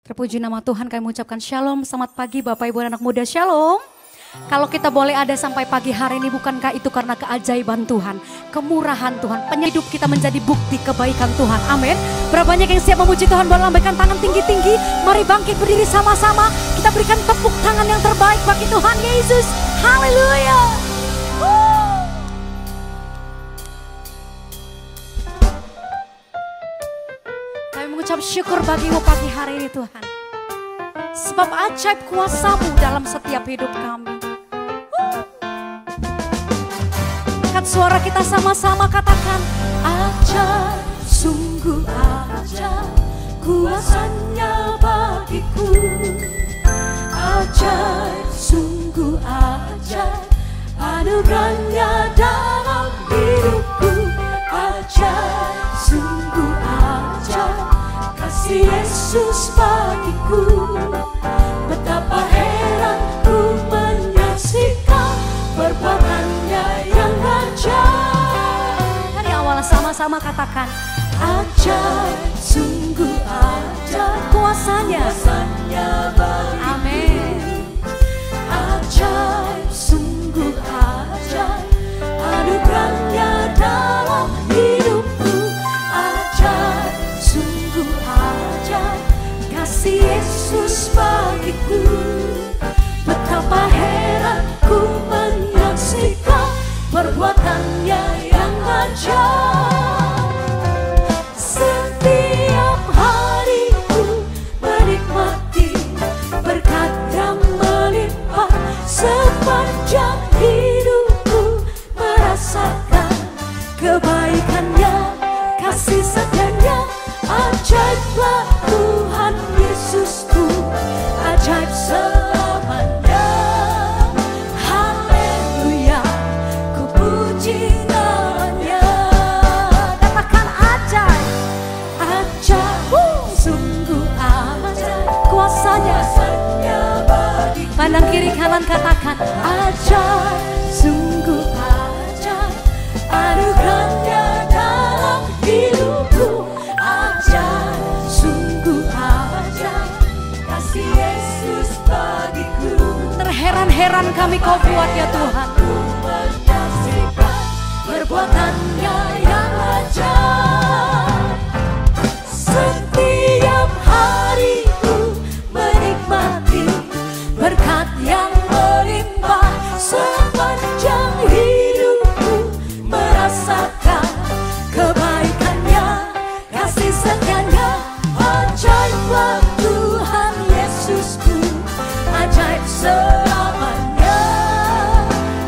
Terpuji nama Tuhan, kami mengucapkan shalom, selamat pagi Bapak Ibu dan anak muda, shalom. Kalau kita boleh ada sampai pagi hari ini, bukankah itu karena keajaiban Tuhan, kemurahan Tuhan, penyhidup kita menjadi bukti kebaikan Tuhan, amin. Berapa banyak yang siap memuji Tuhan, boleh lambaikan tangan tinggi-tinggi. Mari bangkit berdiri sama-sama, kita berikan tepuk tangan yang terbaik bagi Tuhan Yesus, haleluya. Kami mengucap syukur bagimu pagi hari ini Tuhan, sebab ajaib kuasa-Mu dalam setiap hidup kami. Angkat suara kita sama-sama katakan, ajaib, sungguh ajaib, kuasa-Nya bagiku. Ajaib, sungguh ajaib, anugerah-Nya dalam hidupku. Ajaib, sungguh ajaib, kasih Yesus bagiku. Betapa heran ku menyaksikan perbuatan-Nya yang ajaib. Dari awal sama-sama katakan, ajaib, sungguh ajaib, kuasa-Nya bagiku. Amin. Ajaib, sungguh ajaib, anugerah-Nya dalam hidupku. Ajaib, sungguh ajaib, kasih Yesus bagiku. Betapa heran ku menyaksikan perbuatan-Nya yang ajaib. Setiap hariku menikmati berkat yang melimpah. Sepanjang hidupku merasakan kebaikan-Nya, kasih setia-Nya. Ajaiblah Tuhan Yesusku, ajaib selamanya. Haleluya, ku puji nama-Nya. Katakan ajaib, ajaib, sungguh ajaib, kuasa-Nya bagiku. Pandang kiri kanan katakan, ajaib, sungguh ajaib, anugerah-Nya dalam hidupku. Ajaib, sungguh ajaib, kasih Yesus bagiku. Terheran-heran kami Kau buat ya Tuhan, menyaksikan perbuatan-Nya yang ajaib. Setiap hariku menikmati berkat yang melimpah. Sepanjang hidupku merasakan kebaikan-Nya, kasih setia-Nya. Ajaiblah Tuhan Yesusku, ajaib selamanya.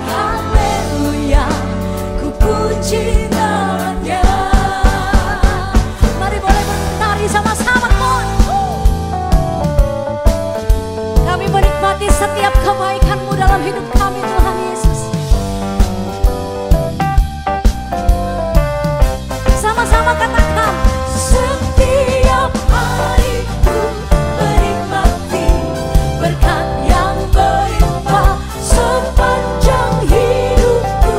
Haleluya, ku puji nama-Nya. Mari boleh bertari sama-sama Tuhan. Kami menikmati setiap kebaikan-Mu dalam hidup kami Tuhan Yesus. Sama-sama katakan, setiap hariku menikmati berkat yang melimpah. Sepanjang hidupku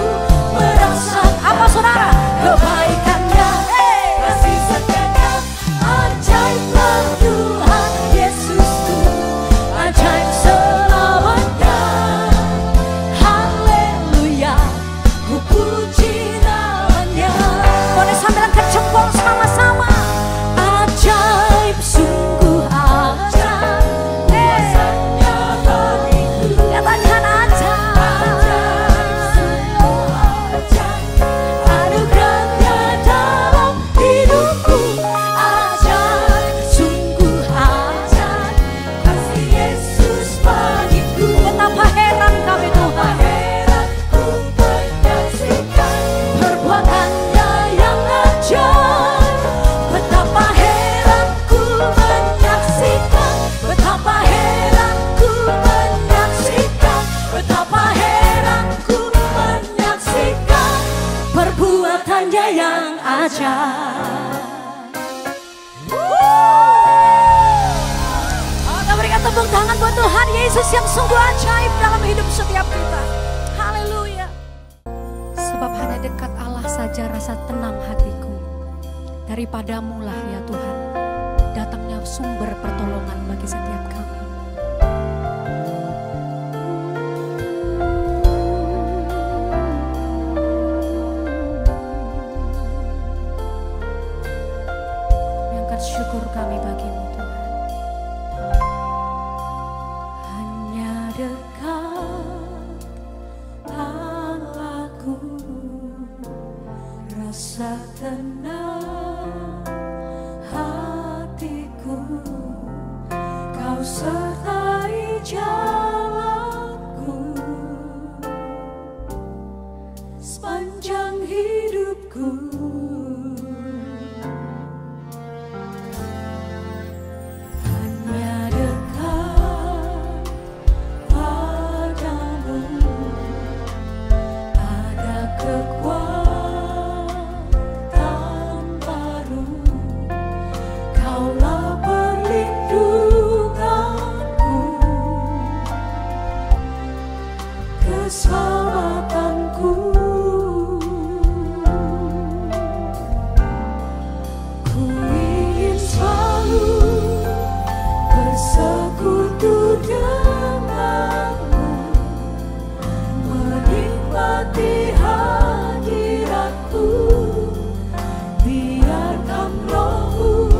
merasakan, apa saudara? Kebaikan-Nya, kasih setia-Nya. Ajaiblah Tuhan Yesusku, ajaib selamanya. Haleluya, ku puji nama-Nya. Boleh sambil angkat jempol sama-sama. Ajaib, sungguh ajaib, kuasa-Nya bagiku. Katakan ajaib, anugerah-Nya dalam hidupku. Ajaib, sungguh ajaib, kasih Yesus bagiku. Betapa heran kami Tuhan, heran ku menyaksikan perbuatan-Nya yang ajaib. Betapa heran ku menyaksikan, betapa heran ku menyaksikan, betapa heran ku menyaksikan perbuatan-Nya yang ajaib. Kita berikan tepuk tangan buat Tuhan Yesus yang sungguh ajaib dalam hidup setiap kita. Haleluya. Sebab hanya dekat Allah saja rasa tenang hatiku. Daripadamu lah ya Tuhan datangnya sumber pertolongan bagi sertai jalanku sepanjang hidupku. Hanya dekat padamu ada kekuatan baru. Kaulah keselamatanku. Ku ingin selalu bersekutu denganmu, menikmati hadiratmu. Biarkan Rohmu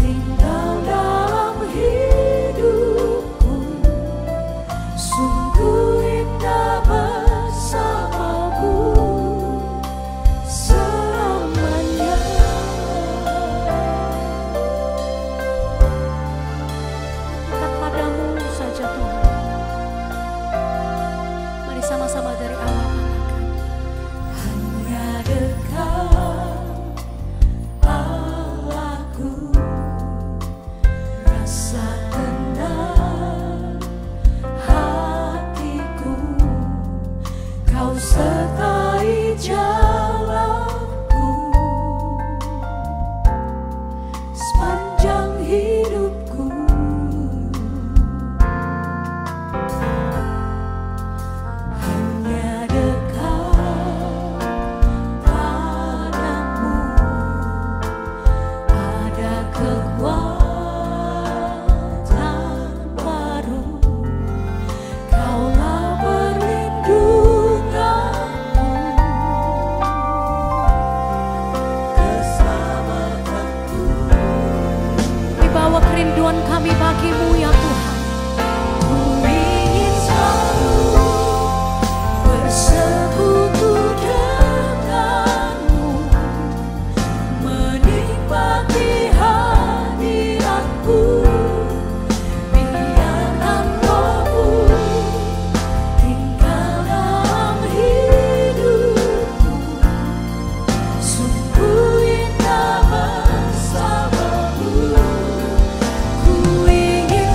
tinggal dalam hidupku. Sungguh indah bersamamu selamanya. Dekat padamu saja Tuhan. Mari sama-sama dari awal katakan. Hanya dekat Allahku, rasa tenang hatiku. Kau sertai jalanku sepanjang hidupku. Hanya dekat padamu ada kekuatan baru. Kaulah perlindunganku, keselamatanku. Kami bawa kerinduan kami bagimu ya Tuhan. Ku ingin selalu bersekutu denganmu, menikmati hadiratmu. Biarkan Rohmu tinggal dalam hidupku. Sungguh indah bersamamu. Ku ingin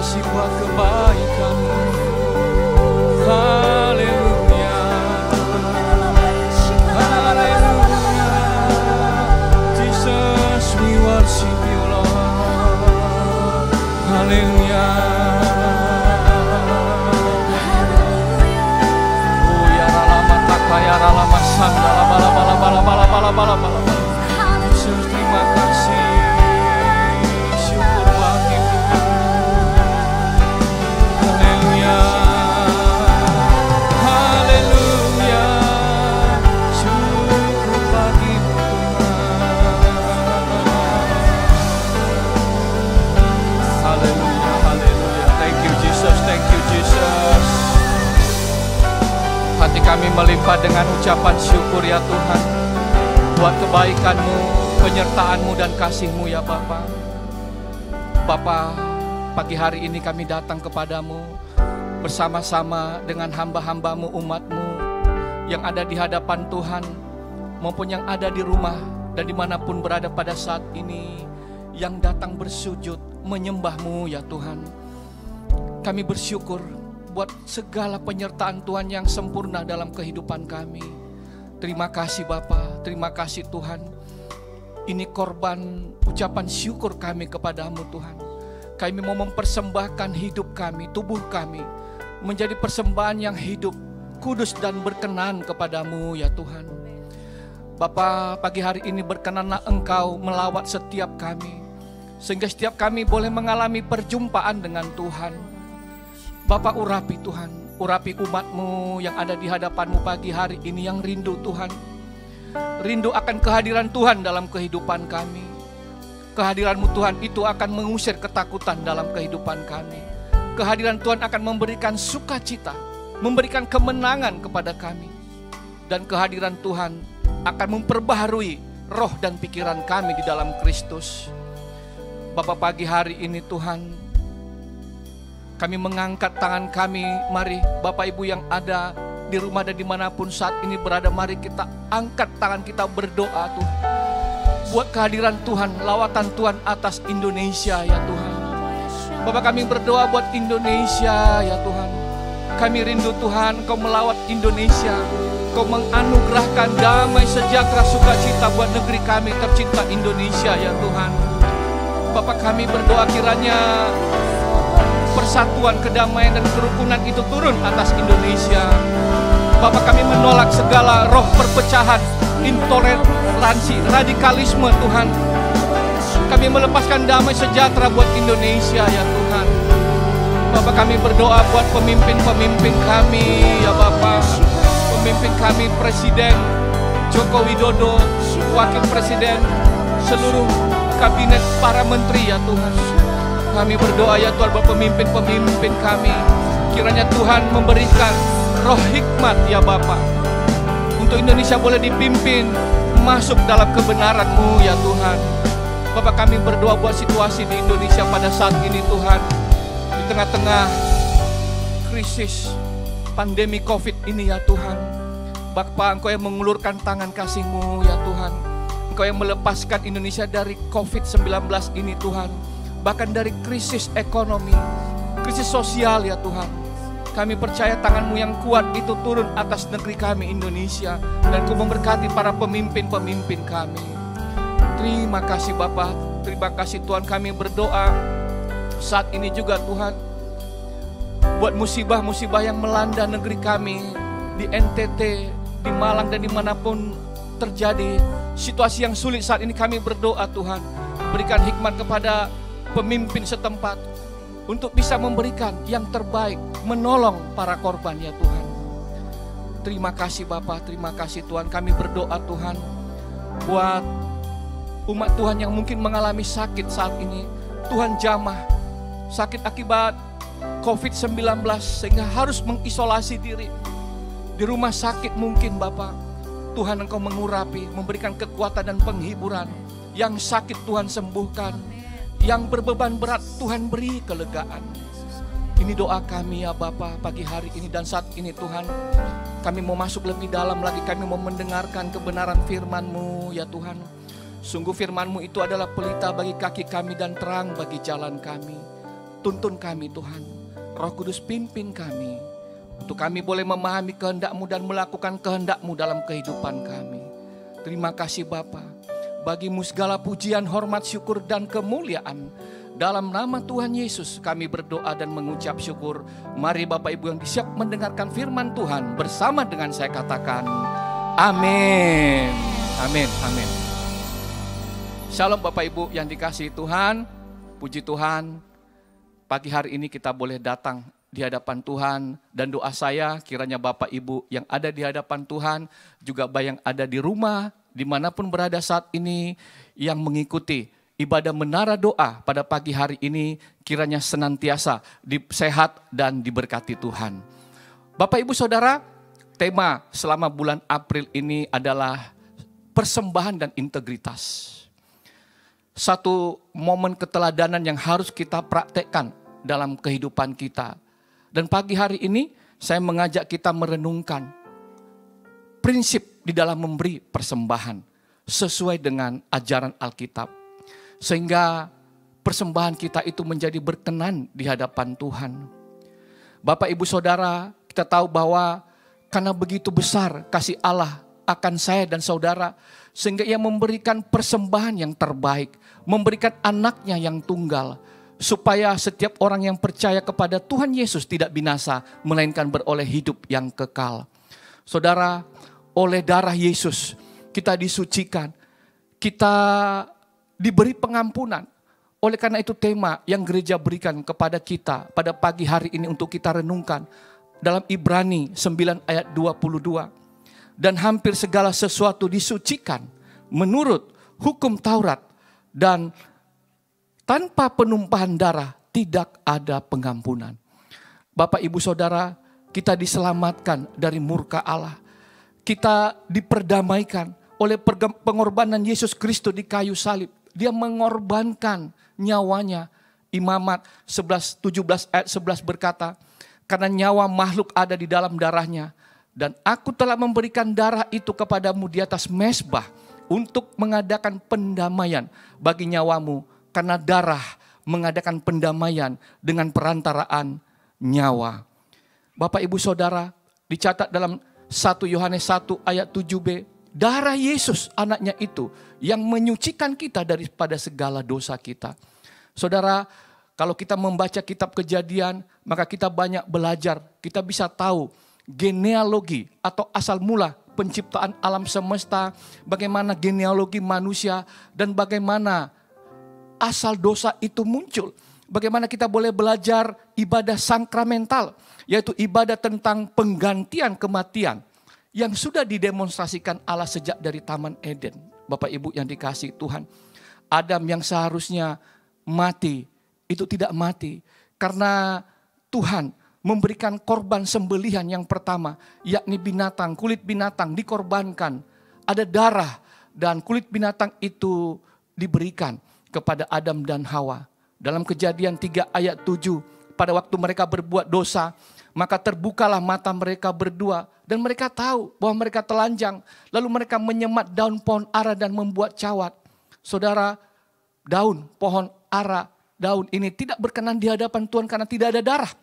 kasih buat kebaikan-Mu. Haleluya, haleluya. Jesus, we worship you, Lord. Haleluya. Oh ya ralama takaya ralama sandala bala bala bala bala bala bala bala. Jesus, terima kasih. Syukur bagi Tuhan. Haleluya. Haleluya. Syukur bagi Tuhan. Haleluya. Haleluya. Thank you Jesus. Thank you Jesus. Hati kami melimpah dengan ucapan syukur ya Tuhan, buat kebaikan-Mu, penyertaan-Mu dan kasih-Mu ya Bapa. Bapa, pagi hari ini kami datang kepadamu bersama-sama dengan hamba-hamba-Mu, umat-Mu yang ada di hadapan Tuhan, maupun yang ada di rumah dan dimanapun berada pada saat ini, yang datang bersujud menyembah-Mu ya Tuhan. Kami bersyukur buat segala penyertaan Tuhan yang sempurna dalam kehidupan kami. Terima kasih Bapa, terima kasih Tuhan. Ini korban ucapan syukur kami kepadamu Tuhan. Kami mau mempersembahkan hidup kami, tubuh kami, menjadi persembahan yang hidup, kudus dan berkenan kepadamu ya Tuhan. Bapa, pagi hari ini berkenanlah Engkau melawat setiap kami, sehingga setiap kami boleh mengalami perjumpaan dengan Tuhan. Bapa, urapi Tuhan, urapi umat-Mu yang ada di hadapan-Mu pagi hari ini yang rindu Tuhan. Rindu akan kehadiran Tuhan dalam kehidupan kami. Kehadiran-Mu Tuhan itu akan mengusir ketakutan dalam kehidupan kami. Kehadiran Tuhan akan memberikan sukacita, memberikan kemenangan kepada kami. Dan kehadiran Tuhan akan memperbaharui roh dan pikiran kami di dalam Kristus. Bapa, pagi hari ini Tuhan, kami mengangkat tangan kami, mari Bapak Ibu yang ada di rumah dan dimanapun saat ini berada, mari kita angkat tangan kita berdoa Tuhan. Buat kehadiran Tuhan, lawatan Tuhan atas Indonesia ya Tuhan. Bapak, kami berdoa buat Indonesia ya Tuhan. Kami rindu Tuhan, Kau melawat Indonesia. Kau menganugerahkan damai, sejahtera, sukacita buat negeri kami tercinta Indonesia ya Tuhan. Bapak, kami berdoa kiranya persatuan, kedamaian dan kerukunan itu turun atas Indonesia. Bapak, kami menolak segala roh perpecahan, intoleransi, radikalisme Tuhan. Kami melepaskan damai sejahtera buat Indonesia ya Tuhan. Bapak, kami berdoa buat pemimpin-pemimpin kami ya Bapak. Pemimpin kami, Presiden Joko Widodo, Wakil Presiden, seluruh kabinet para menteri ya Tuhan. Kami berdoa ya Tuhan buat pemimpin-pemimpin kami. Kiranya Tuhan memberikan roh hikmat ya Bapa, untuk Indonesia boleh dipimpin masuk dalam kebenaran-Mu ya Tuhan. Bapak, kami berdoa buat situasi di Indonesia pada saat ini Tuhan. Di tengah-tengah krisis pandemi COVID ini ya Tuhan. Bapak, Engkau yang mengulurkan tangan kasih-Mu ya Tuhan. Engkau yang melepaskan Indonesia dari COVID-19 ini Tuhan. Bahkan dari krisis ekonomi, krisis sosial ya Tuhan. Kami percaya tangan-Mu yang kuat itu turun atas negeri kami Indonesia. Dan Kau memberkati para pemimpin-pemimpin kami. Terima kasih Bapa, terima kasih Tuhan. Kami berdoa saat ini juga Tuhan, buat musibah-musibah yang melanda negeri kami di NTT, di Malang dan dimanapun terjadi situasi yang sulit saat ini. Kami berdoa Tuhan, berikan hikmat kepada pemimpin setempat untuk bisa memberikan yang terbaik, menolong para korban ya Tuhan. Terima kasih Bapa, terima kasih Tuhan. Kami berdoa Tuhan buat umat Tuhan yang mungkin mengalami sakit saat ini. Tuhan jamah sakit akibat COVID-19 sehingga harus mengisolasi diri di rumah sakit mungkin Bapa. Tuhan, Engkau mengurapi, memberikan kekuatan dan penghiburan. Yang sakit Tuhan sembuhkan, yang berbeban berat Tuhan beri kelegaan. Ini doa kami ya Bapa pagi hari ini dan saat ini Tuhan. Kami mau masuk lebih dalam lagi, kami mau mendengarkan kebenaran firman-Mu ya Tuhan. Sungguh firman-Mu itu adalah pelita bagi kaki kami dan terang bagi jalan kami. tuntun kami Tuhan. Roh Kudus pimpin kami. Untuk kami boleh memahami kehendak-Mu dan melakukan kehendak-Mu dalam kehidupan kami. Terima kasih Bapa. Bagi-Mu segala pujian, hormat, syukur, dan kemuliaan. Dalam nama Tuhan Yesus kami berdoa dan mengucap syukur. Mari Bapak Ibu yang siap mendengarkan firman Tuhan bersama dengan saya katakan amin. Amin, amin. Shalom Bapak Ibu yang dikasihi Tuhan. Puji Tuhan, pagi hari ini kita boleh datang di hadapan Tuhan. Dan doa saya kiranya Bapak Ibu yang ada di hadapan Tuhan, juga yang ada di rumah, dimanapun berada saat ini, yang mengikuti ibadah menara doa pada pagi hari ini, kiranya senantiasa sehat dan diberkati Tuhan. Bapak Ibu Saudara, tema selama bulan April ini adalah persembahan dan integritas. Satu momen keteladanan yang harus kita praktekkan dalam kehidupan kita. Dan pagi hari ini saya mengajak kita merenungkan prinsip di dalam memberi persembahan sesuai dengan ajaran Alkitab. Sehingga persembahan kita itu menjadi berkenan di hadapan Tuhan. Bapak Ibu Saudara, kita tahu bahwa karena begitu besar kasih Allah akan saya dan saudara, sehingga Ia memberikan persembahan yang terbaik, memberikan anaknya yang tunggal, supaya setiap orang yang percaya kepada Tuhan Yesus tidak binasa, melainkan beroleh hidup yang kekal. Saudara, oleh darah Yesus kita disucikan, kita diberi pengampunan. Oleh karena itu tema yang gereja berikan kepada kita pada pagi hari ini untuk kita renungkan dalam Ibrani 9 ayat 22. Dan hampir segala sesuatu disucikan menurut hukum Taurat, dan tanpa penumpahan darah tidak ada pengampunan. Bapak Ibu Saudara, kita diselamatkan dari murka Allah. Kita diperdamaikan oleh pengorbanan Yesus Kristus di kayu salib. Dia mengorbankan nyawanya. Imamat 17 ayat 11 berkata, karena nyawa makhluk ada di dalam darahnya. Dan aku telah memberikan darah itu kepadamu di atas mezbah untuk mengadakan pendamaian bagi nyawamu. Karena darah mengadakan pendamaian dengan perantaraan nyawa. Bapak Ibu Saudara, dicatat dalam 1 Yohanes 1 ayat 7b. Darah Yesus anaknya itu yang menyucikan kita daripada segala dosa kita. Saudara, kalau kita membaca kitab Kejadian, maka kita banyak belajar. Kita bisa tahu genealogi atau asal mula penciptaan alam semesta, bagaimana genealogi manusia, dan bagaimana asal dosa itu muncul. Bagaimana kita boleh belajar ibadah sakramental, yaitu ibadah tentang penggantian kematian yang sudah didemonstrasikan Allah sejak dari Taman Eden. Bapak Ibu yang dikasihi Tuhan, Adam yang seharusnya mati, itu tidak mati karena Tuhan memberikan korban sembelihan yang pertama, yakni binatang, kulit binatang dikorbankan. Ada darah dan kulit binatang itu diberikan kepada Adam dan Hawa. Dalam Kejadian 3 ayat 7, pada waktu mereka berbuat dosa, maka terbukalah mata mereka berdua dan mereka tahu bahwa mereka telanjang. Lalu mereka menyemat daun pohon ara dan membuat cawat. Saudara, daun pohon ara, daun ini tidak berkenan di hadapan Tuhan karena tidak ada darah.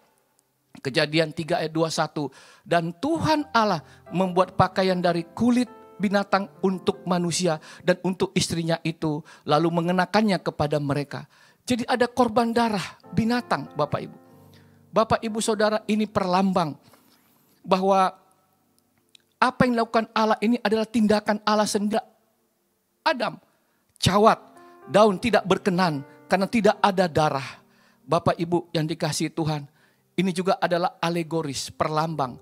Kejadian 3 ayat 21. Dan Tuhan Allah membuat pakaian dari kulit binatang untuk manusia dan untuk istrinya itu, lalu mengenakannya kepada mereka. Jadi ada korban darah binatang, Bapak Ibu. Bapak Ibu Saudara, ini perlambang bahwa apa yang dilakukan Allah ini adalah tindakan Allah sendiri. Adam, cawat, daun tidak berkenan karena tidak ada darah. Bapak Ibu yang dikasihi Tuhan, ini juga adalah alegoris, perlambang.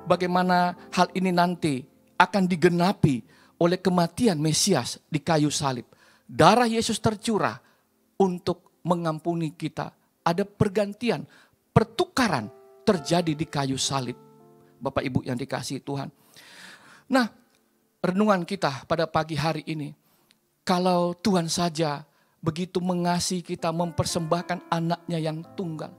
Bagaimana hal ini nanti akan digenapi oleh kematian Mesias di kayu salib. Darah Yesus tercurah untuk mengampuni kita. Ada pergantian, pertukaran terjadi di kayu salib. Bapak Ibu yang dikasihi Tuhan. Nah, renungan kita pada pagi hari ini. Kalau Tuhan saja begitu mengasihi kita, mempersembahkan anaknya yang tunggal.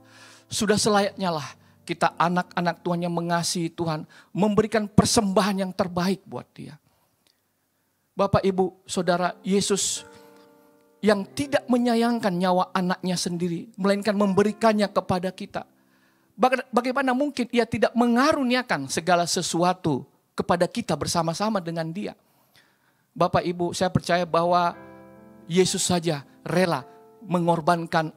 Sudah selayaknya lah kita anak-anak Tuhan yang mengasihi Tuhan, memberikan persembahan yang terbaik buat Dia. Bapak Ibu Saudara, Yesus yang tidak menyayangkan nyawa anaknya sendiri, melainkan memberikannya kepada kita. Bagaimana mungkin ia tidak mengaruniakan segala sesuatu kepada kita bersama-sama dengan dia. Bapak Ibu, saya percaya bahwa Yesus saja rela mengorbankan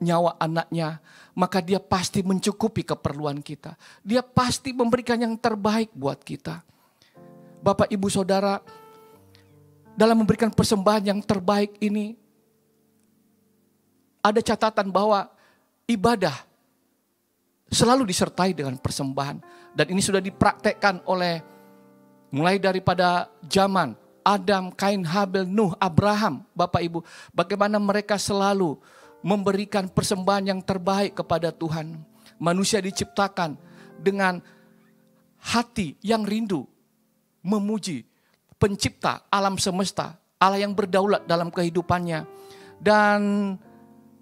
nyawa anaknya, maka dia pasti mencukupi keperluan kita. Dia pasti memberikan yang terbaik buat kita. Bapak Ibu Saudara, dalam memberikan persembahan yang terbaik ini, ada catatan bahwa ibadah selalu disertai dengan persembahan. Dan ini sudah dipraktekkan oleh mulai daripada zaman Adam, Kain, Habel, Nuh, Abraham, Bapak Ibu. Bagaimana mereka selalu memberikan persembahan yang terbaik kepada Tuhan. Manusia diciptakan dengan hati yang rindu memuji pencipta alam semesta, Allah yang berdaulat dalam kehidupannya. Dan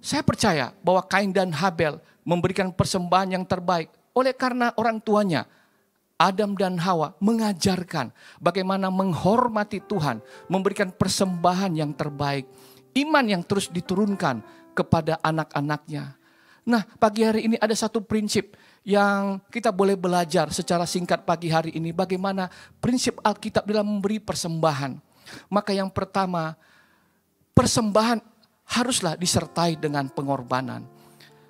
saya percaya bahwa Kain dan Habel memberikan persembahan yang terbaik oleh karena orang tuanya Adam dan Hawa mengajarkan bagaimana menghormati Tuhan, memberikan persembahan yang terbaik, iman yang terus diturunkan kepada anak-anaknya. Nah, pagi hari ini ada satu prinsip yang kita boleh belajar secara singkat pagi hari ini, bagaimana prinsip Alkitab dalam memberi persembahan. Maka yang pertama, persembahan haruslah disertai dengan pengorbanan.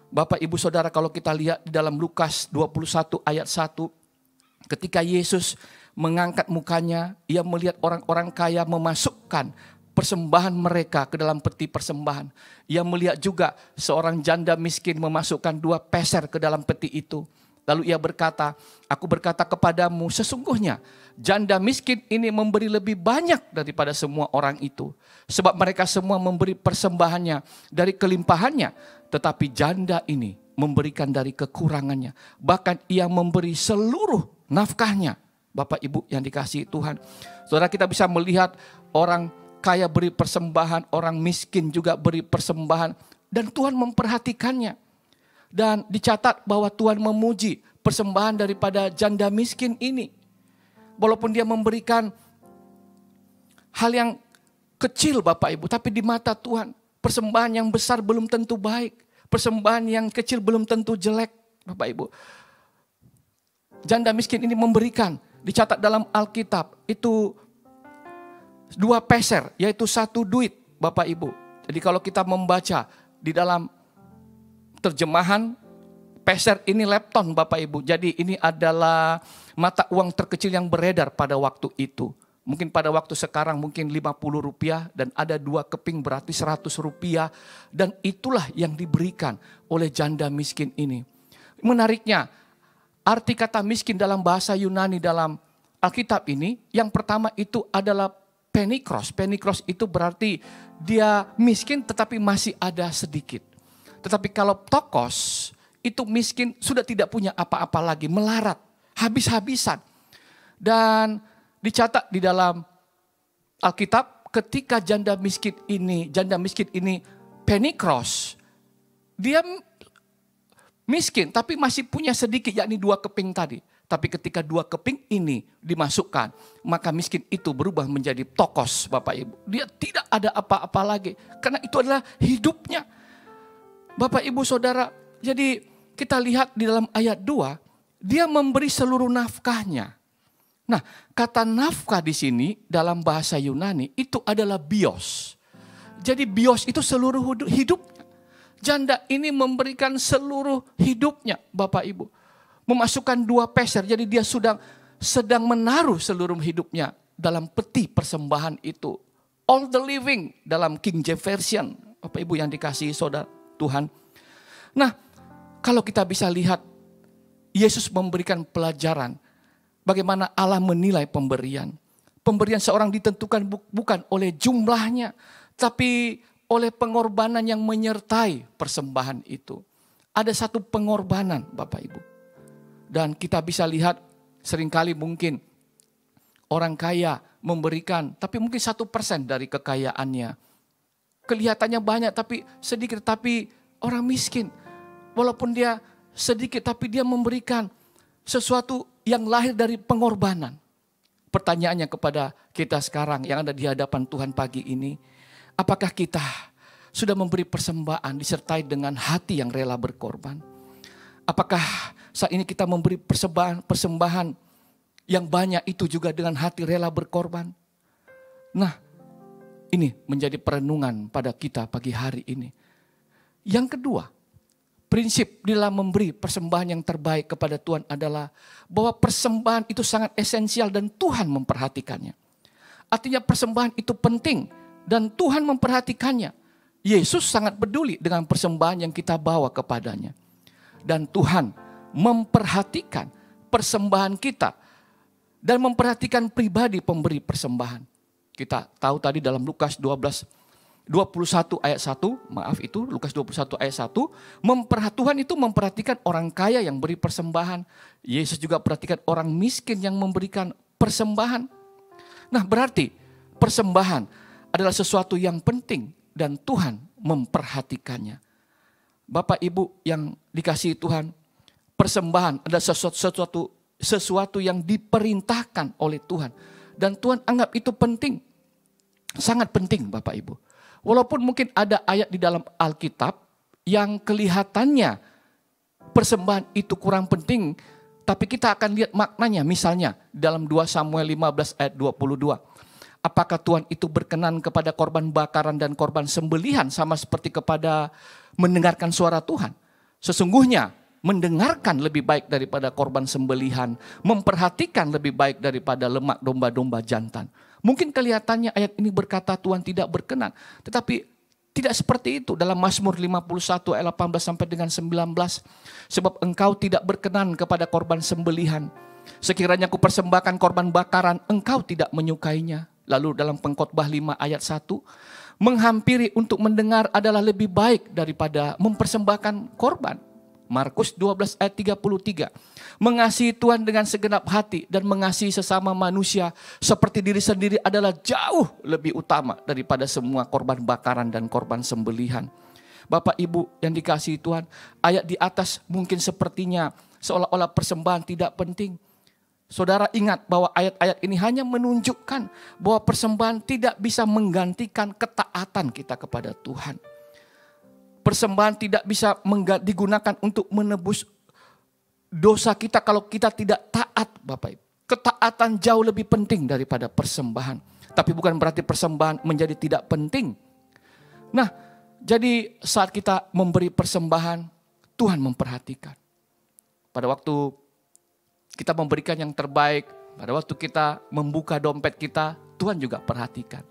Bapak Ibu Saudara, kalau kita lihat di dalam Lukas 21 ayat 1, ketika Yesus mengangkat mukanya, ia melihat orang-orang kaya memasukkan persembahan mereka ke dalam peti persembahan. Ia melihat juga seorang janda miskin memasukkan 2 peser ke dalam peti itu. Lalu ia berkata, aku berkata kepadamu, sesungguhnya janda miskin ini memberi lebih banyak daripada semua orang itu. Sebab mereka semua memberi persembahannya dari kelimpahannya. Tetapi janda ini memberikan dari kekurangannya. Bahkan ia memberi seluruh nafkahnya. Bapak Ibu yang dikasihi Tuhan. Saudara, kita bisa melihat orang kaya beri persembahan, orang miskin juga beri persembahan. Dan Tuhan memperhatikannya. Dan dicatat bahwa Tuhan memuji persembahan daripada janda miskin ini. Walaupun dia memberikan hal yang kecil Bapak Ibu. Tapi di mata Tuhan, persembahan yang besar belum tentu baik. Persembahan yang kecil belum tentu jelek Bapak Ibu. Janda miskin ini memberikan, dicatat dalam Alkitab, itu 2 peser, yaitu 1 duit Bapak Ibu. Jadi kalau kita membaca di dalam terjemahan, peser ini lepton Bapak Ibu. Jadi ini adalah mata uang terkecil yang beredar pada waktu itu. Mungkin pada waktu sekarang mungkin 50 rupiah dan ada 2 keping berarti 100 rupiah. Dan itulah yang diberikan oleh janda miskin ini. Menariknya, arti kata miskin dalam bahasa Yunani dalam Alkitab ini, yang pertama itu adalah penikros. Penikros itu berarti dia miskin tetapi masih ada sedikit. Tetapi kalau tokos, itu miskin sudah tidak punya apa-apa lagi, melarat, habis-habisan. Dan dicatat di dalam Alkitab, ketika janda miskin ini penikros, dia miskin tapi masih punya sedikit, yakni 2 keping tadi. Tapi ketika 2 keping ini dimasukkan, maka miskin itu berubah menjadi tokos Bapak Ibu. Dia tidak ada apa-apa lagi, karena itu adalah hidupnya. Bapak Ibu Saudara, jadi kita lihat di dalam ayat 2, dia memberi seluruh nafkahnya. Nah, kata nafkah di sini dalam bahasa Yunani itu adalah bios. Jadi bios itu seluruh hidupnya. Janda ini memberikan seluruh hidupnya Bapak Ibu. Memasukkan 2 peser, jadi dia sedang menaruh seluruh hidupnya dalam peti persembahan itu. All the living dalam King James Version, Bapak Ibu yang dikasihi saudara Tuhan. Nah, kalau kita bisa lihat, Yesus memberikan pelajaran bagaimana Allah menilai pemberian. Pemberian seorang ditentukan bukan oleh jumlahnya, tapi oleh pengorbanan yang menyertai persembahan itu. Ada satu pengorbanan Bapak Ibu. Dan kita bisa lihat seringkali mungkin orang kaya memberikan, tapi mungkin 1% dari kekayaannya. Kelihatannya banyak tapi sedikit, tapi orang miskin, walaupun dia sedikit tapi dia memberikan sesuatu yang lahir dari pengorbanan. Pertanyaannya kepada kita sekarang yang ada di hadapan Tuhan pagi ini, Apakah kita sudah memberi persembahan disertai dengan hati yang rela berkorban? Apakah saat ini kita memberi persembahan yang banyak itu juga dengan hati rela berkorban? Nah, ini menjadi perenungan pada kita pagi hari ini. Yang kedua, prinsip dalam memberi persembahan yang terbaik kepada Tuhan adalah bahwa persembahan itu sangat esensial dan Tuhan memperhatikannya. Artinya persembahan itu penting dan Tuhan memperhatikannya. Yesus sangat peduli dengan persembahan yang kita bawa kepadanya. Dan Tuhan memperhatikan persembahan kita dan memperhatikan pribadi pemberi persembahan. Kita tahu tadi dalam Lukas 21 ayat 1, Lukas 21 ayat 1, Tuhan itu memperhatikan orang kaya yang beri persembahan. Yesus juga perhatikan orang miskin yang memberikan persembahan. Nah, berarti persembahan adalah sesuatu yang penting dan Tuhan memperhatikannya. Bapak Ibu yang dikasihi Tuhan, persembahan adalah sesuatu yang diperintahkan oleh Tuhan. Dan Tuhan anggap itu penting, sangat penting Bapak Ibu. Walaupun mungkin ada ayat di dalam Alkitab yang kelihatannya persembahan itu kurang penting, tapi kita akan lihat maknanya. Misalnya dalam 2 Samuel 15 ayat 22. Apakah Tuhan itu berkenan kepada korban bakaran dan korban sembelihan sama seperti kepada mendengarkan suara Tuhan? Sesungguhnya mendengarkan lebih baik daripada korban sembelihan, memperhatikan lebih baik daripada lemak domba-domba jantan. Mungkin kelihatannya ayat ini berkata Tuhan tidak berkenan, tetapi tidak seperti itu. Dalam Mazmur 51 ayat 18 sampai dengan 19, sebab engkau tidak berkenan kepada korban sembelihan, sekiranya ku persembahkan korban bakaran, engkau tidak menyukainya. Lalu dalam Pengkhotbah 5 ayat 1, menghampiri untuk mendengar adalah lebih baik daripada mempersembahkan korban. Markus 12 ayat 33, mengasihi Tuhan dengan segenap hati dan mengasihi sesama manusia seperti diri sendiri adalah jauh lebih utama daripada semua korban bakaran dan korban sembelihan. Bapak Ibu yang dikasihi Tuhan, ayat di atas mungkin sepertinya seolah-olah persembahan tidak penting. Saudara ingat bahwa ayat-ayat ini hanya menunjukkan bahwa persembahan tidak bisa menggantikan ketaatan kita kepada Tuhan. Persembahan tidak bisa digunakan untuk menebus dosa kita kalau kita tidak taat, Bapak Ibu. Ketaatan jauh lebih penting daripada persembahan. Tapi bukan berarti persembahan menjadi tidak penting. Nah, jadi saat kita memberi persembahan, Tuhan memperhatikan. Pada waktu kita memberikan yang terbaik, pada waktu kita membuka dompet kita, Tuhan juga perhatikan.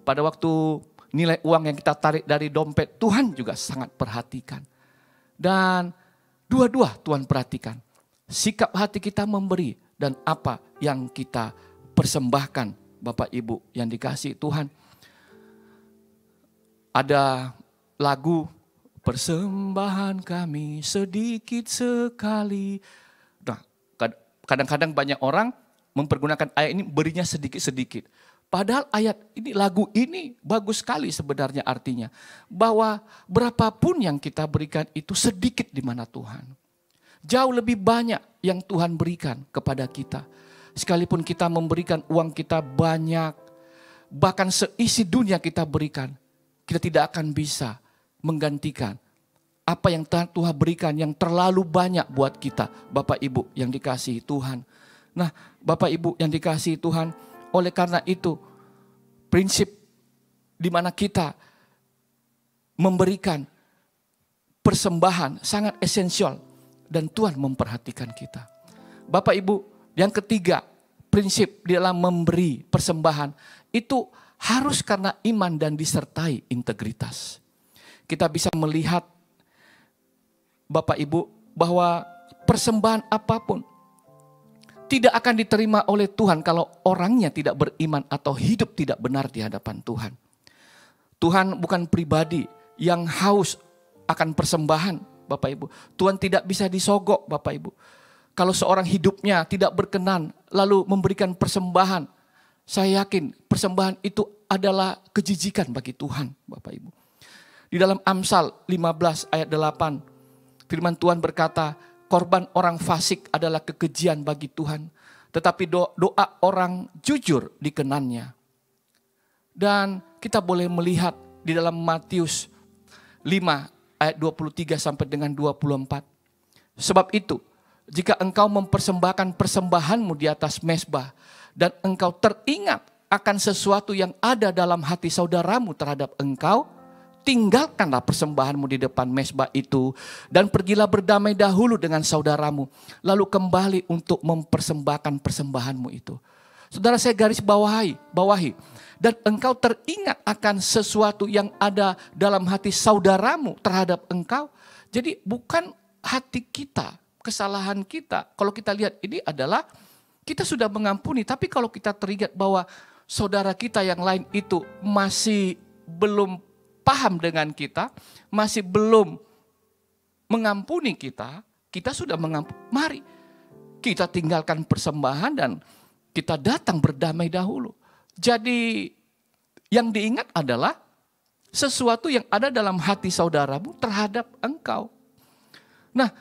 Pada waktu nilai uang yang kita tarik dari dompet, Tuhan juga sangat perhatikan. Dan dua-dua Tuhan perhatikan. Sikap hati kita memberi dan apa yang kita persembahkan, Bapak Ibu yang dikasihi Tuhan. Ada lagu, persembahan kami sedikit sekali. Nah, kadang-kadang banyak orang mempergunakan ayat ini berinya sedikit-sedikit. Padahal ayat ini, lagu ini bagus sekali sebenarnya artinya. Bahwa berapapun yang kita berikan itu sedikit di mana Tuhan. Jauh lebih banyak yang Tuhan berikan kepada kita. Sekalipun kita memberikan uang kita banyak, bahkan seisi dunia kita berikan, kita tidak akan bisa menggantikan apa yang Tuhan berikan yang terlalu banyak buat kita, Bapak Ibu yang dikasihi Tuhan. Nah, Bapak Ibu yang dikasihi Tuhan, oleh karena itu prinsip di mana kita memberikan persembahan sangat esensial dan Tuhan memperhatikan kita. Bapak Ibu, yang ketiga, prinsip di dalam memberi persembahan itu harus karena iman dan disertai integritas. Kita bisa melihat Bapak Ibu bahwa persembahan apapun tidak akan diterima oleh Tuhan kalau orangnya tidak beriman atau hidup tidak benar di hadapan Tuhan. Tuhan bukan pribadi yang haus akan persembahan, Bapak Ibu. Tuhan tidak bisa disogok, Bapak Ibu. Kalau seorang hidupnya tidak berkenan lalu memberikan persembahan, saya yakin persembahan itu adalah kejijikan bagi Tuhan, Bapak Ibu. Di dalam Amsal 15 ayat 8, firman Tuhan berkata, korban orang fasik adalah kekejian bagi Tuhan, tetapi doa orang jujur dikenannya. Dan kita boleh melihat di dalam Matius 5 ayat 23 sampai dengan 24. Sebab itu, jika engkau mempersembahkan persembahanmu di atas mezbah dan engkau teringat akan sesuatu yang ada dalam hati saudaramu terhadap engkau, tinggalkanlah persembahanmu di depan mezbah itu dan pergilah berdamai dahulu dengan saudaramu, lalu kembali untuk mempersembahkan persembahanmu itu. Saudara, saya garis bawahi, dan engkau teringat akan sesuatu yang ada dalam hati saudaramu terhadap engkau. Jadi bukan hati kita, kesalahan kita. Kalau kita lihat ini adalah kita sudah mengampuni, tapi kalau kita teringat bahwa saudara kita yang lain itu masih belum paham dengan kita, masih belum mengampuni kita, kita sudah mengampuni. Mari kita tinggalkan persembahan dan kita datang berdamai dahulu. Jadi yang diingat adalah sesuatu yang ada dalam hati saudaramu terhadap engkau. Nah,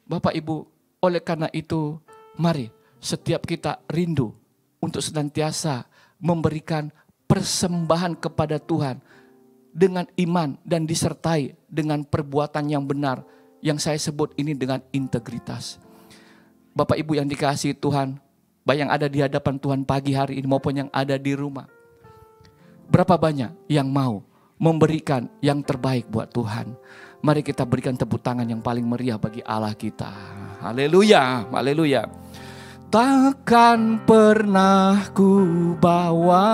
Bapak Ibu, oleh karena itu mari setiap kita rindu untuk senantiasa memberikan persembahan kepada Tuhan dengan iman dan disertai dengan perbuatan yang benar, yang saya sebut ini dengan integritas. Bapak Ibu yang dikasihi Tuhan, baik yang ada di hadapan Tuhan pagi hari ini maupun yang ada di rumah, berapa banyak yang mau memberikan yang terbaik buat Tuhan? Mari kita berikan tepuk tangan yang paling meriah bagi Allah kita. Haleluya, haleluya. Takkan pernah ku bawa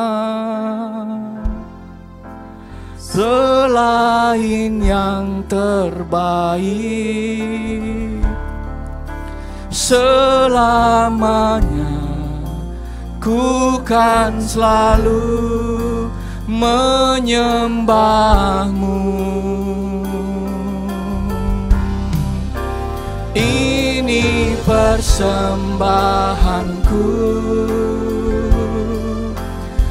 selain yang terbaik, selamanya ku kan selalu menyembahmu. Ini persembahanku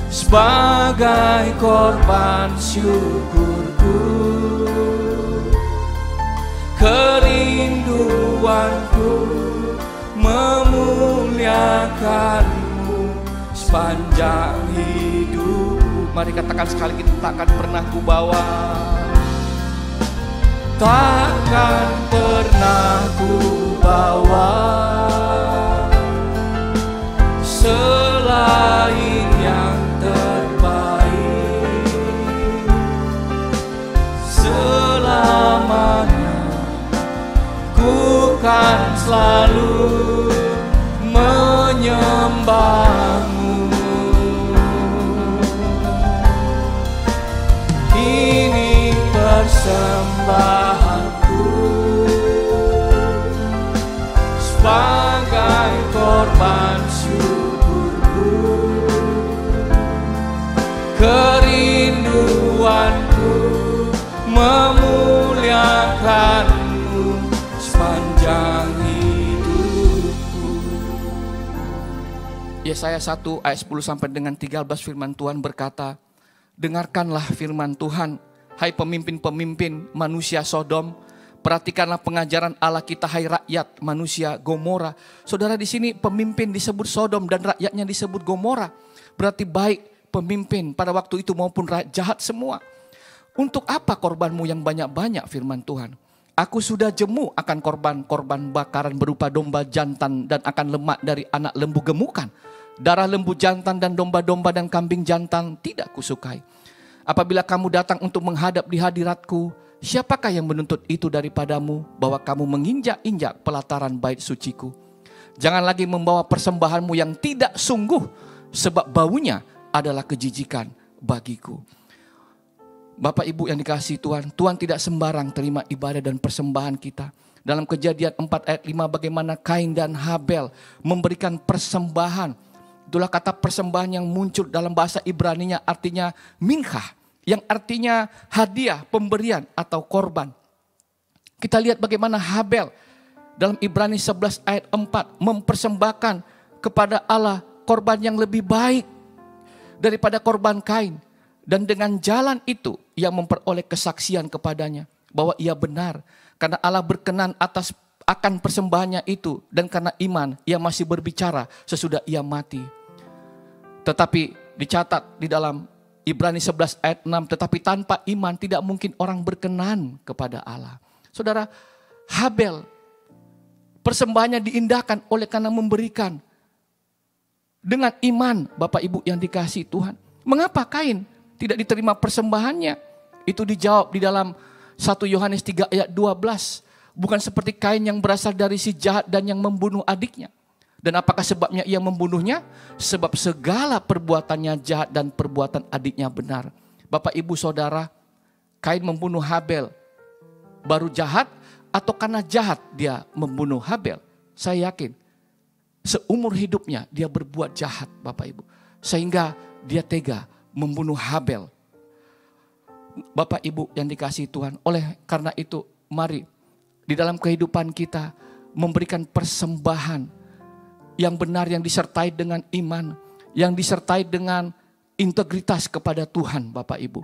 sebagai korban syukurku, kerinduanku memuliakanmu sepanjang hidup. Mari katakan sekali, kita takkan pernah ku bawa, takkan pernah ku bawa selain yang terbaik, selamanya ku kan selalu menyembahmu. Ini persembahanku sebagai korban syukurku, kerinduanku memuliakanmu sepanjang hidupku. Yesaya 1 ayat 10 sampai dengan 13 firman Tuhan berkata, dengarkanlah firman Tuhan, hai pemimpin-pemimpin manusia Sodom, perhatikanlah pengajaran Allah kita, hai rakyat manusia Gomora. Saudara, di sini pemimpin disebut Sodom dan rakyatnya disebut Gomora. Berarti baik pemimpin pada waktu itu maupun rakyat jahat semua. Untuk apa korbanmu yang banyak-banyak, firman Tuhan? Aku sudah jemu akan korban-korban bakaran berupa domba jantan dan akan lemak dari anak lembu gemukan. Darah lembu jantan dan domba-domba dan kambing jantan tidak kusukai. Apabila kamu datang untuk menghadap di hadiratku, siapakah yang menuntut itu daripadamu, bahwa kamu menginjak-injak pelataran bait suciku? Jangan lagi membawa persembahanmu yang tidak sungguh, sebab baunya adalah kejijikan bagiku. Bapak Ibu yang dikasihi Tuhan, Tuhan tidak sembarang terima ibadah dan persembahan kita. Dalam Kejadian 4 ayat 5 bagaimana Kain dan Habel memberikan persembahan. Itulah kata persembahan yang muncul dalam bahasa Ibraninya artinya minchah, yang artinya hadiah, pemberian atau korban. Kita lihat bagaimana Habel dalam Ibrani 11 ayat 4 mempersembahkan kepada Allah korban yang lebih baik daripada korban Kain. Dan dengan jalan itu ia memperoleh kesaksian kepadanya bahwa ia benar, karena Allah berkenan akan persembahannya itu, dan karena iman ia masih berbicara sesudah ia mati. Tetapi dicatat di dalam Ibrani 11 ayat 6, tetapi tanpa iman tidak mungkin orang berkenan kepada Allah. Saudara, Habel persembahannya diindahkan oleh karena memberikan dengan iman, Bapak Ibu yang dikasihi Tuhan. Mengapa Kain tidak diterima persembahannya? Itu dijawab di dalam 1 Yohanes 3 ayat 12. Bukan seperti Kain yang berasal dari si jahat dan yang membunuh adiknya. Dan apakah sebabnya ia membunuhnya? Sebab segala perbuatannya jahat dan perbuatan adiknya benar. Bapak Ibu Saudara, Kain membunuh Habel baru jahat atau karena jahat dia membunuh Habel? Saya yakin seumur hidupnya dia berbuat jahat, Bapak Ibu. Sehingga dia tega membunuh Habel. Bapak Ibu yang dikasihi Tuhan, oleh karena itu mari di dalam kehidupan kita memberikan persembahan yang benar, yang disertai dengan iman, yang disertai dengan integritas kepada Tuhan, Bapak Ibu.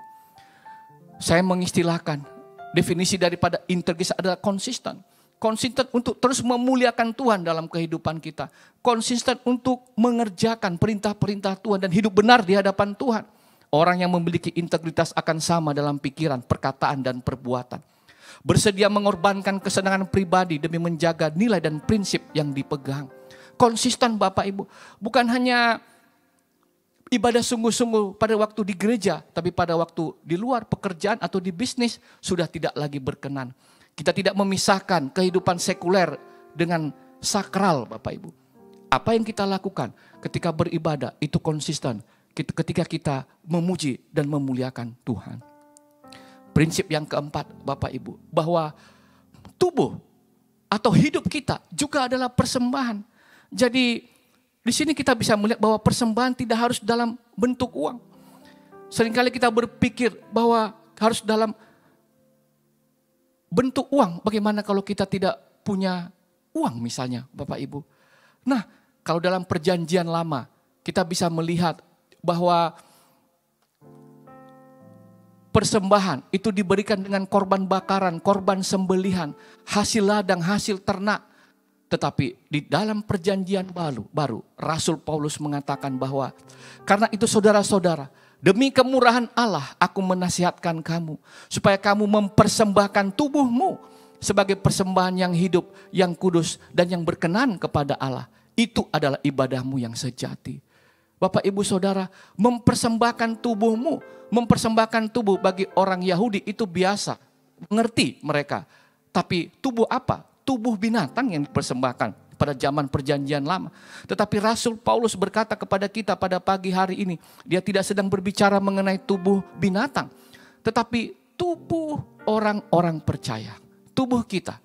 Saya mengistilahkan definisi daripada integritas adalah konsisten. Konsisten untuk terus memuliakan Tuhan dalam kehidupan kita. Konsisten untuk mengerjakan perintah-perintah Tuhan dan hidup benar di hadapan Tuhan. Orang yang memiliki integritas akan sama dalam pikiran, perkataan, dan perbuatan. Bersedia mengorbankan kesenangan pribadi demi menjaga nilai dan prinsip yang dipegang. Konsisten Bapak Ibu, bukan hanya ibadah sungguh-sungguh pada waktu di gereja, tapi pada waktu di luar pekerjaan atau di bisnis sudah tidak lagi berkenan. Kita tidak memisahkan kehidupan sekuler dengan sakral, Bapak Ibu. Apa yang kita lakukan ketika beribadah itu konsisten ketika kita memuji dan memuliakan Tuhan. Prinsip yang keempat, Bapak Ibu, bahwa tubuh atau hidup kita juga adalah persembahan. Jadi di sini kita bisa melihat bahwa persembahan tidak harus dalam bentuk uang. Seringkali kita berpikir bahwa harus dalam bentuk uang. Bagaimana kalau kita tidak punya uang misalnya, Bapak Ibu? Nah, kalau dalam perjanjian lama kita bisa melihat bahwa persembahan itu diberikan dengan korban bakaran, korban sembelihan, hasil ladang, hasil ternak. Tetapi di dalam perjanjian baru, Rasul Paulus mengatakan bahwa karena itu saudara-saudara, demi kemurahan Allah aku menasihatkan kamu supaya kamu mempersembahkan tubuhmu sebagai persembahan yang hidup, yang kudus, dan yang berkenan kepada Allah. Itu adalah ibadahmu yang sejati. Bapak Ibu Saudara, mempersembahkan tubuhmu, mempersembahkan tubuh bagi orang Yahudi itu biasa, mengerti mereka. Tapi tubuh apa? Tubuh binatang yang dipersembahkan pada zaman perjanjian lama. Tetapi Rasul Paulus berkata kepada kita pada pagi hari ini, dia tidak sedang berbicara mengenai tubuh binatang, tetapi tubuh orang-orang percaya. Tubuh kita.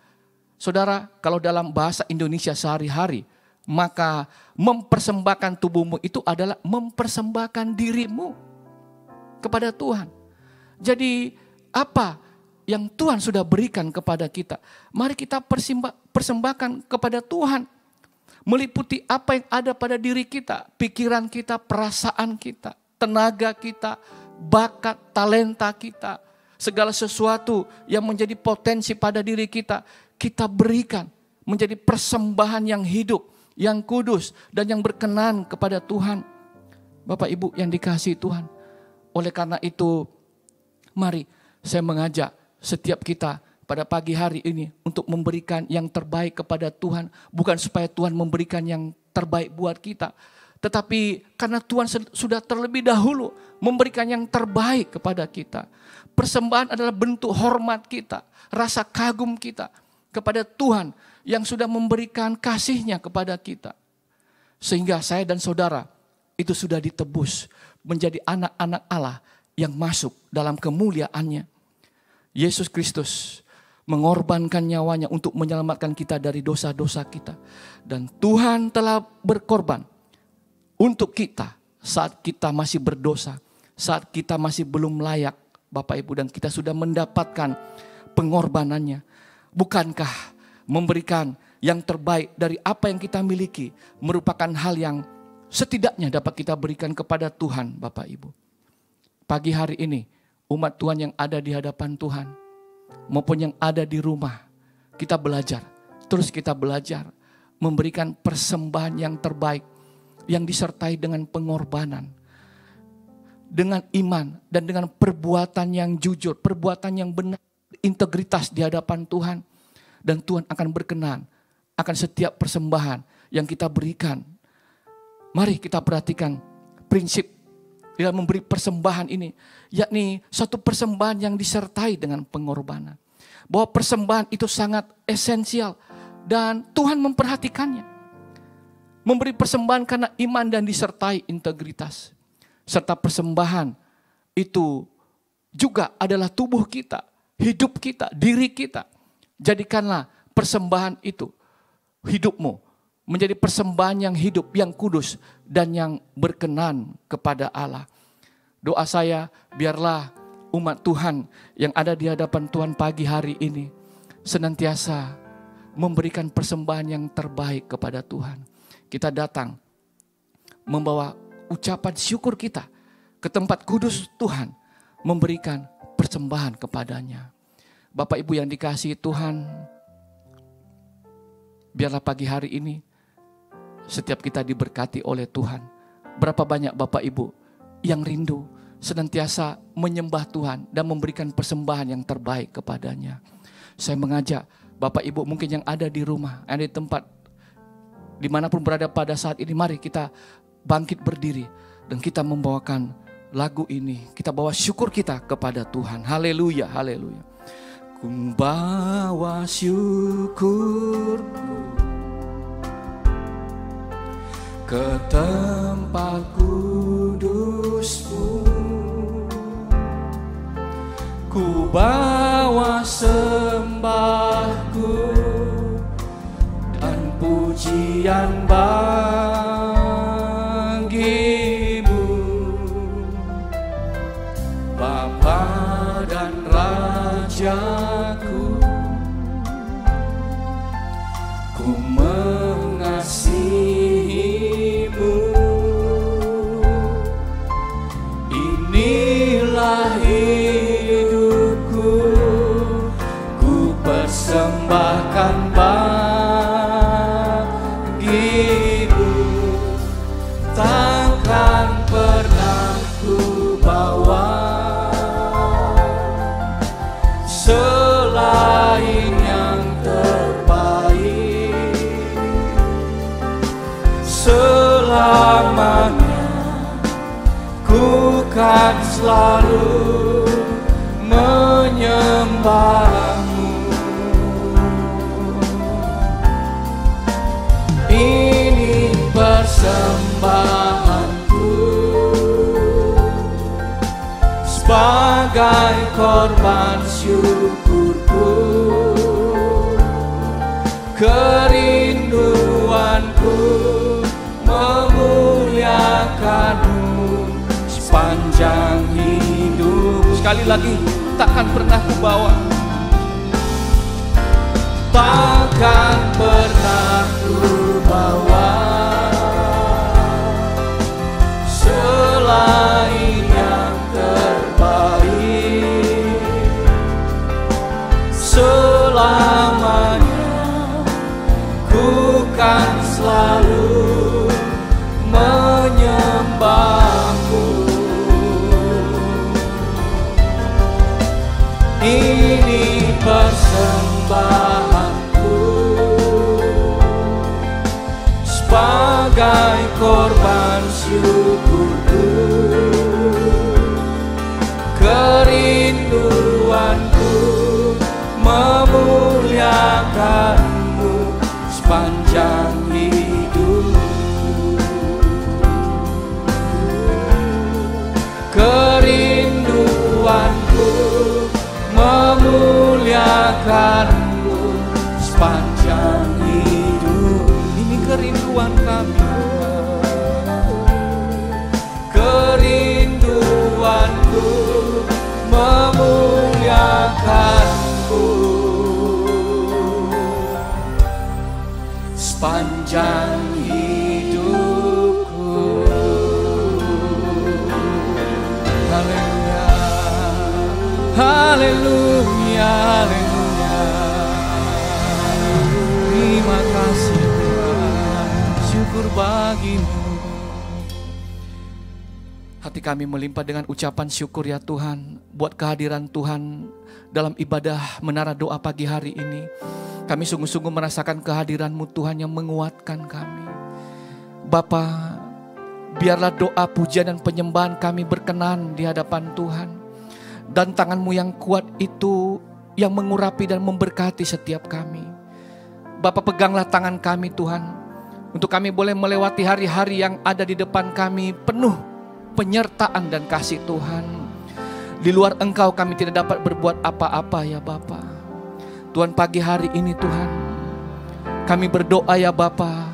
Saudara, kalau dalam bahasa Indonesia sehari-hari, maka mempersembahkan tubuhmu itu adalah mempersembahkan dirimu kepada Tuhan. Jadi apa yang Tuhan sudah berikan kepada kita, mari kita persembahkan kepada Tuhan. Meliputi apa yang ada pada diri kita, pikiran kita, perasaan kita, tenaga kita, bakat, talenta kita. Segala sesuatu yang menjadi potensi pada diri kita, kita berikan menjadi persembahan yang hidup, yang kudus, dan yang berkenan kepada Tuhan. Bapak Ibu yang dikasihi Tuhan. Oleh karena itu, mari saya mengajak setiap kita pada pagi hari ini untuk memberikan yang terbaik kepada Tuhan. Bukan supaya Tuhan memberikan yang terbaik buat kita, tetapi karena Tuhan sudah terlebih dahulu memberikan yang terbaik kepada kita. Persembahan adalah bentuk hormat kita, rasa kagum kita kepada Tuhan yang sudah memberikan kasih-Nya kepada kita. Sehingga saya dan saudara itu sudah ditebus menjadi anak-anak Allah yang masuk dalam kemuliaan-Nya. Yesus Kristus mengorbankan nyawanya untuk menyelamatkan kita dari dosa-dosa kita. Dan Tuhan telah berkorban untuk kita saat kita masih berdosa, saat kita masih belum layak, Bapak Ibu, dan kita sudah mendapatkan pengorbanannya. Bukankah memberikan yang terbaik dari apa yang kita miliki merupakan hal yang setidaknya dapat kita berikan kepada Tuhan, Bapak Ibu? Pagi hari ini, umat Tuhan yang ada di hadapan Tuhan maupun yang ada di rumah, kita belajar, terus kita belajar memberikan persembahan yang terbaik yang disertai dengan pengorbanan. dengan iman dan dengan perbuatan yang jujur, perbuatan yang benar, integritas di hadapan Tuhan. Dan Tuhan akan berkenan akan setiap persembahan yang kita berikan. Mari kita perhatikan prinsip dalam memberi persembahan ini, yakni satu persembahan yang disertai dengan pengorbanan. Bahwa persembahan itu sangat esensial dan Tuhan memperhatikannya. Memberi persembahan karena iman dan disertai integritas. Serta persembahan itu juga adalah tubuh kita, hidup kita, diri kita. Jadikanlah persembahan itu, hidupmu, menjadi persembahan yang hidup, yang kudus, dan yang berkenan kepada Allah. Doa saya, biarlah umat Tuhan yang ada di hadapan Tuhan pagi hari ini senantiasa memberikan persembahan yang terbaik kepada Tuhan. Kita datang membawa ucapan syukur kita ke tempat kudus Tuhan, memberikan persembahan kepadanya. Bapak Ibu yang dikasihi Tuhan, biarlah pagi hari ini setiap kita diberkati oleh Tuhan. Berapa banyak Bapak Ibu yang rindu senantiasa menyembah Tuhan dan memberikan persembahan yang terbaik kepadanya. Saya mengajak Bapak Ibu mungkin yang ada di rumah, ada di tempat dimanapun berada pada saat ini, mari kita bangkit berdiri dan kita membawakan lagu ini. Kita bawa syukur kita kepada Tuhan. Haleluya, haleluya. Ku bawa syukurku ke tempat kudus-Mu. Ku bawa sembahku dan pujian bagi-Mu, Bapa dan Rajaku. Ku mengasihi-Mu. Inilah hidupku, ku persembahkan bagi-Mu. Takkan pernah ku bawa selain yang terbaik. Selamanya ku kan selalu menyembah-Mu. Ini persembahanku sebagai korban syukurku, kerinduanku memuliakan-Mu sepanjang hidup. Sekali lagi, takkan pernah ku bawa, takkan pernah ku bawa selain yang terbaik. Selamanya ku kan selalu menyembah-Mu. Ini persembahanku sebagai korban syukurku, kerinduanku memuliakan-Mu sepanjang hidup. Kerinduanku memuliakan-Mu sepanjang hidup. Ini kerinduan kami, kerinduanku memuliakan-Mu sepanjang hidupku. Haleluya, haleluya, haleluya. Terima kasih Tuhan, syukur bagi-Mu. hati kami melimpah dengan ucapan syukur ya Tuhan, buat kehadiran Tuhan dalam ibadah menara doa pagi hari ini. Kami sungguh-sungguh merasakan kehadiran-Mu Tuhan yang menguatkan kami. Bapa, biarlah doa, pujian dan penyembahan kami berkenan di hadapan Tuhan. Dan tangan-Mu yang kuat itu yang mengurapi dan memberkati setiap kami. Bapa, peganglah tangan kami Tuhan, untuk kami boleh melewati hari-hari yang ada di depan kami penuh penyertaan dan kasih Tuhan. Di luar Engkau kami tidak dapat berbuat apa-apa ya Bapa. Tuhan, pagi hari ini Tuhan, kami berdoa ya Bapa,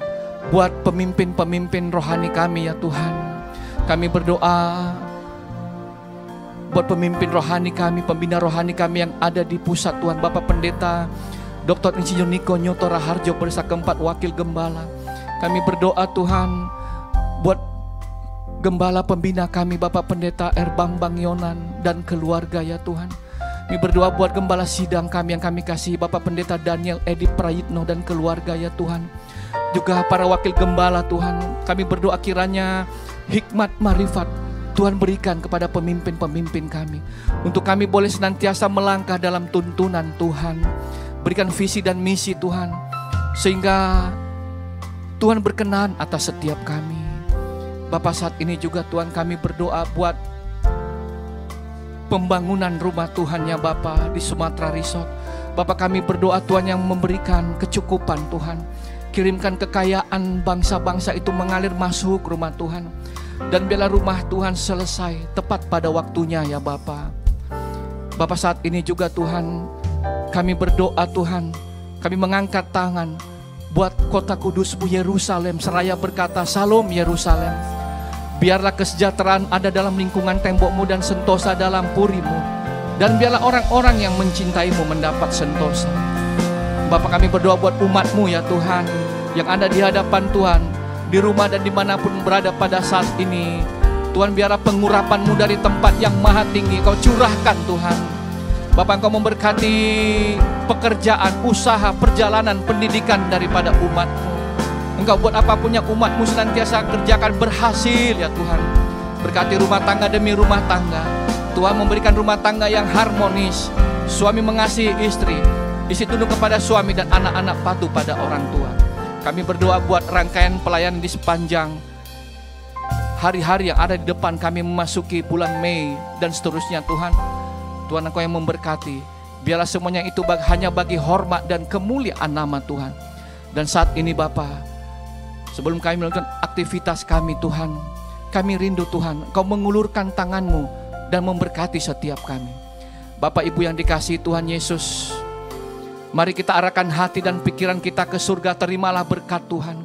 buat pemimpin-pemimpin rohani kami ya Tuhan. Kami berdoa buat pemimpin rohani kami, pembina rohani kami yang ada di pusat Tuhan. Bapak Pendeta Dr. Insinyur Niko Nyoto Raharjo Persa keempat Wakil Gembala. Kami berdoa Tuhan buat Gembala pembina kami Bapak Pendeta Bambang Yonan dan keluarga ya Tuhan. Kami berdoa buat Gembala sidang kami yang kami kasih Bapak Pendeta Daniel Edi Prayitno dan keluarga ya Tuhan. Juga para wakil gembala Tuhan, kami berdoa kiranya hikmat marifat Tuhan berikan kepada pemimpin-pemimpin kami, untuk kami boleh senantiasa melangkah dalam tuntunan Tuhan. Berikan visi dan misi Tuhan, sehingga Tuhan berkenan atas setiap kami. Bapak, saat ini juga Tuhan kami berdoa buat pembangunan rumah Tuhan ya Bapak di Sumatera Resort. Bapak, kami berdoa Tuhan yang memberikan kecukupan Tuhan. Kirimkan kekayaan bangsa-bangsa itu mengalir masuk rumah Tuhan. Dan biarlah rumah Tuhan selesai tepat pada waktunya ya Bapak. Bapak, saat ini juga Tuhan kami berdoa Tuhan, kami mengangkat tangan buat kota kudus-Mu Yerusalem. Seraya berkata, Salam Yerusalem. Biarlah kesejahteraan ada dalam lingkungan tembok-Mu dan sentosa dalam puri-Mu. Dan biarlah orang-orang yang mencintai-Mu mendapat sentosa. Bapak, kami berdoa buat umat-Mu ya Tuhan, yang ada di hadapan Tuhan, di rumah dan dimanapun berada pada saat ini. Tuhan, biarlah pengurapan-Mu dari tempat yang maha tinggi Kau curahkan Tuhan. Bapak, Engkau memberkati pekerjaan, usaha, perjalanan, pendidikan daripada umat-Mu. Engkau buat apapun yang umat-Mu senantiasa kerjakan berhasil ya Tuhan. Berkati rumah tangga demi rumah tangga. Tuhan memberikan rumah tangga yang harmonis. Suami mengasihi istri, istri tunduk kepada suami, dan anak-anak patuh pada orang tua. Kami berdoa buat rangkaian pelayanan di sepanjang hari-hari yang ada di depan kami memasuki bulan Mei dan seterusnya Tuhan. Tuhan, Engkau yang memberkati. Biarlah semuanya itu hanya bagi hormat dan kemuliaan nama Tuhan. Dan saat ini Bapa, sebelum kami melakukan aktivitas kami Tuhan, kami rindu Tuhan, Engkau mengulurkan tangan-Mu dan memberkati setiap kami. Bapak Ibu yang dikasihi Tuhan Yesus, mari kita arahkan hati dan pikiran kita ke surga. Terimalah berkat Tuhan.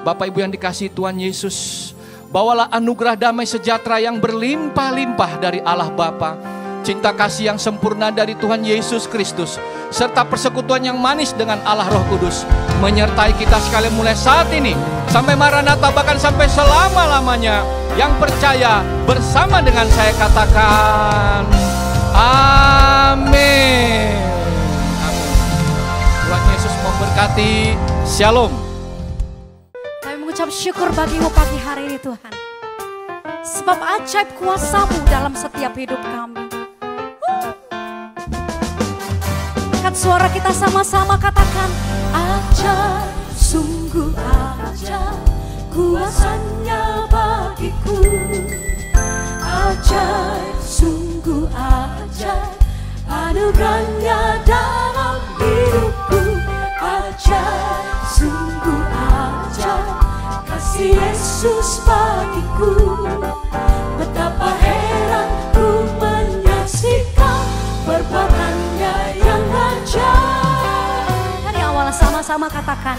Bapak Ibu yang dikasihi Tuhan Yesus, bawalah anugerah damai sejahtera yang berlimpah-limpah dari Allah Bapa, cinta kasih yang sempurna dari Tuhan Yesus Kristus, serta persekutuan yang manis dengan Allah Roh Kudus menyertai kita sekali mulai saat ini sampai Maranatha, bahkan sampai selama-lamanya. Yang percaya bersama dengan saya katakan amin. Tuhan Yesus memberkati. Shalom. Kami mengucap syukur bagi-Mu pagi hari ini Tuhan, sebab ajaib kuasa-Mu dalam setiap hidup kami. Angkat suara kita sama-sama katakan, ajaib, sungguh ajaib kuasa-Nya bagiku. Ajaib, sungguh ajaib anugerah-Nya dalam hidupku. Ajaib, sungguh ajaib kasih Yesus bagiku. Betapa heran ku menyaksikan perbuatan-Nya yang ajaib. Dari awal sama-sama katakan,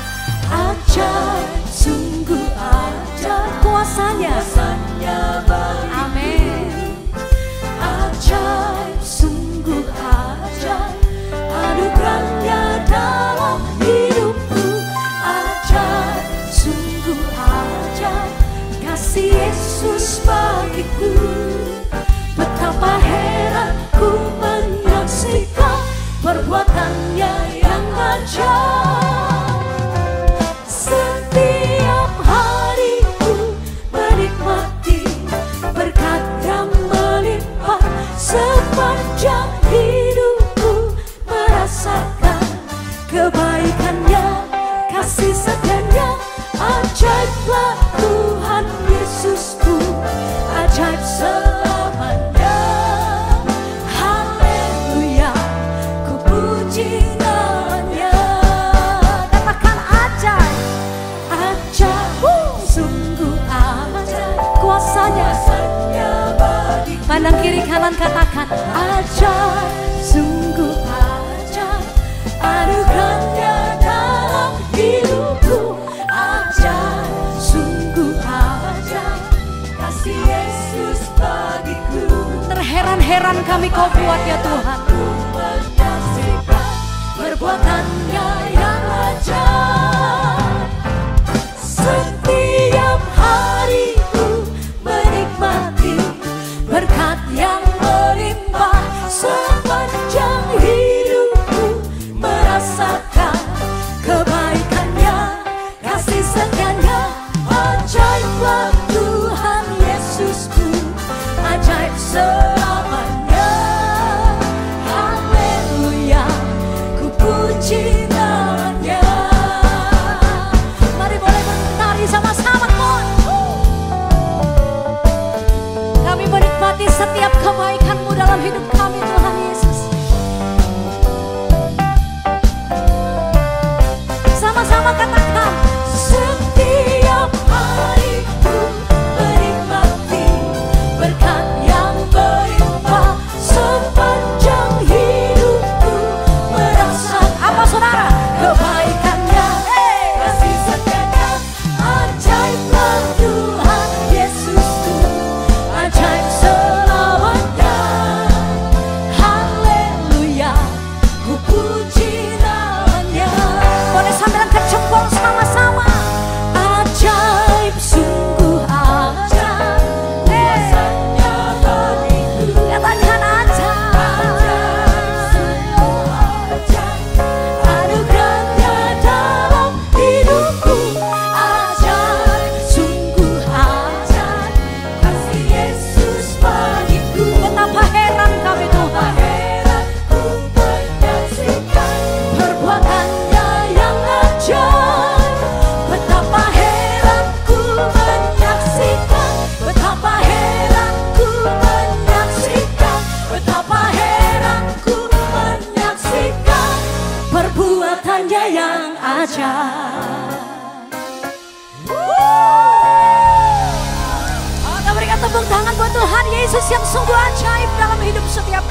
ajaib, sungguh ajaib kuasa-Nya bagiku. Amin. Ajaib, sungguh ajaib anugerah-Nya dalam hidupku. Ajaib, sungguh ajaib kasih Yesus bagiku. Betapa heran ku menyaksikan perbuatan-Nya yang ajaib. Setiap hariku menikmati berkat sepanjang hidupku merasakan kebaikannya, kasih setianya. Ajaiblah Tuhan Yesusku, ajaib selamanya. Haleluya, ku puji namanya. Katakan ajaib, ajaib, sungguh ajaib kuasanya. Pandang kiri kanan katakan ajaib, sungguh ajaib anugerahnya dalam hidupku. Ajaib, sungguh ajaib kasih Yesus bagiku. Terheran-heran kami kau buat ya Tuhan, menyaksikan perbuatannya yang ajaib. Setiap hariku menikmati berkat yang melimpah, sepanjang hidupku merasakan kebaikannya, kasih setianya. Ajaiblah Tuhan Yesusku, ajaib selamanya. Haleluya, ku puji namanya. Mari boleh menari sama-sama kon. Kami menikmati setiap kebaikan-Mu dalam hidup kami Tuhan Yesus. Sama-sama katakan, setiap hariku menikmati berkat yang melimpah, sepanjang hidupku merasakan apa saudara? Kebaikannya, kasih setianya. Ajaiblah Tuhan Yesusku, ajaib selamanya. Haleluya, ku puji namanya. Boleh sambil angkat jempol sama-sama. Ajaib, sungguh ajaib kuasanya bagiku. Katakan ajaib, anugerahnya dalam hidupku. Ajaib, sungguh ajaib kasih Yesus bagiku. Betapa heran kami Tuhan, ku menyaksikan perbuatannya yang ajaib. Betapa heran ku menyaksikan, betapa heran ku menyaksikan, betapa heran ku menyaksikan perbuatannya yang ajaib. Kita berikan tepuk tangan buat Tuhan Yesus yang sungguh ajaib dalam hidup setiap